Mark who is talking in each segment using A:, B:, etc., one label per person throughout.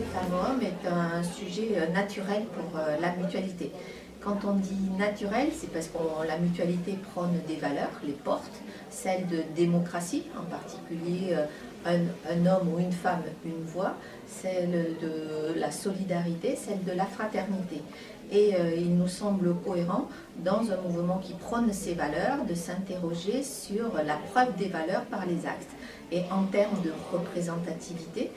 A: femmes-hommes est un sujet naturel pour la mutualité. Quand on dit naturel, c'est parce que la mutualité prône des valeurs, les porte, celles de démocratie, en particulier un homme ou une femme, une voix, celle de la solidarité, celle de la fraternité. Et il nous semble cohérent, dans un mouvement qui prône ces valeurs, de s'interroger sur la preuve des valeurs par les actes. Et en termes de représentativité,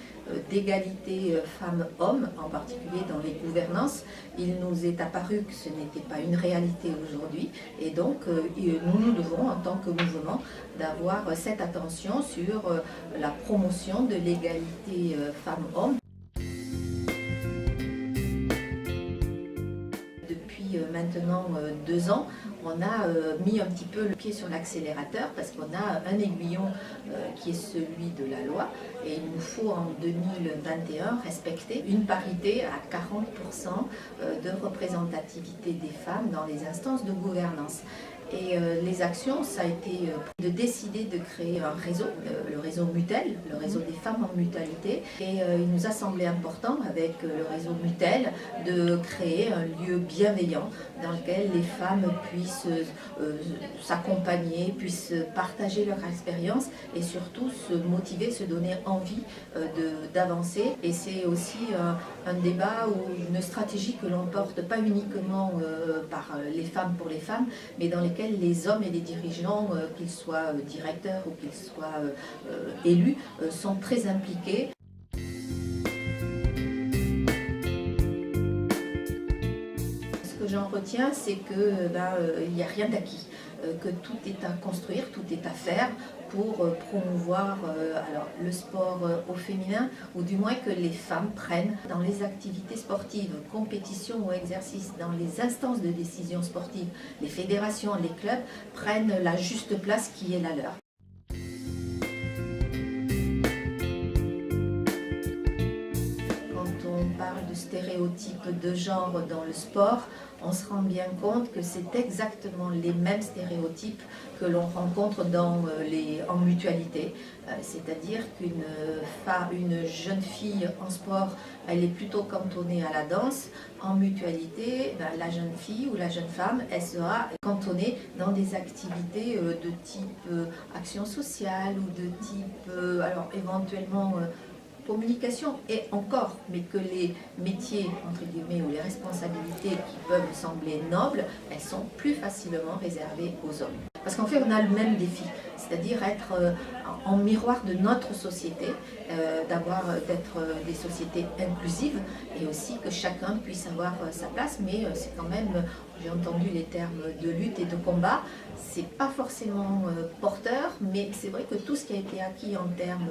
A: d'égalité femmes-hommes, en particulier dans les gouvernances, il nous est apparu que ce n'était pas une réalité aujourd'hui. Et donc, nous devons, en tant que mouvement, d'avoir cette attention sur la promotion de l'égalité femmes-hommes. Depuis maintenant 2 ans, on a mis un petit peu le pied sur l'accélérateur parce qu'on a un aiguillon qui est celui de la loi et il nous faut en 2021 respecter une parité à 40% de représentativité des femmes dans les instances de gouvernance. Et les actions, ça a été de décider de créer un réseau, le réseau Mutel, le réseau des femmes en mutualité. Et il nous a semblé important, avec le réseau Mutel, de créer un lieu bienveillant dans lequel les femmes puissent s'accompagner, puissent partager leur expérience et surtout se motiver, se donner envie d'avancer. Et c'est aussi un débat ou une stratégie que l'on porte pas uniquement par les femmes pour les femmes, mais dans lesquels les hommes et les dirigeants, qu'ils soient directeurs ou qu'ils soient élus, sont très impliqués. Ce que j'en retiens, c'est que il n'y a rien d'acquis, que tout est à construire, tout est à faire pour promouvoir alors, le sport au féminin, ou du moins que les femmes prennent dans les activités sportives, compétitions ou exercices, dans les instances de décision sportive, les fédérations, les clubs prennent la juste place qui est la leur. Quand on parle de stéréotypes de genre dans le sport, on se rend bien compte que c'est exactement les mêmes stéréotypes que l'on rencontre en mutualité. C'est-à-dire qu'une jeune fille en sport, elle est plutôt cantonnée à la danse. En mutualité, la jeune fille ou la jeune femme, elle sera cantonnée dans des activités de type action sociale ou de type, alors éventuellement, communication et encore, mais que les métiers, entre guillemets, ou les responsabilités qui peuvent sembler nobles, elles sont plus facilement réservées aux hommes. Parce qu'en fait, on a le même défi, c'est-à-dire être en miroir de notre société, d'être des sociétés inclusives et aussi que chacun puisse avoir sa place, mais c'est quand même, j'ai entendu les termes de lutte et de combat, c'est pas forcément porteur, mais c'est vrai que tout ce qui a été acquis en termes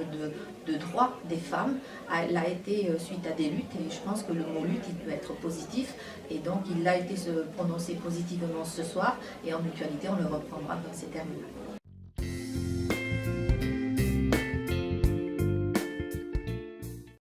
A: de droits des femmes a été suite à des luttes et je pense que le mot lutte il peut être positif et donc il a été prononcé positivement ce soir et en mutualité on le reprendra dans ces termes-là.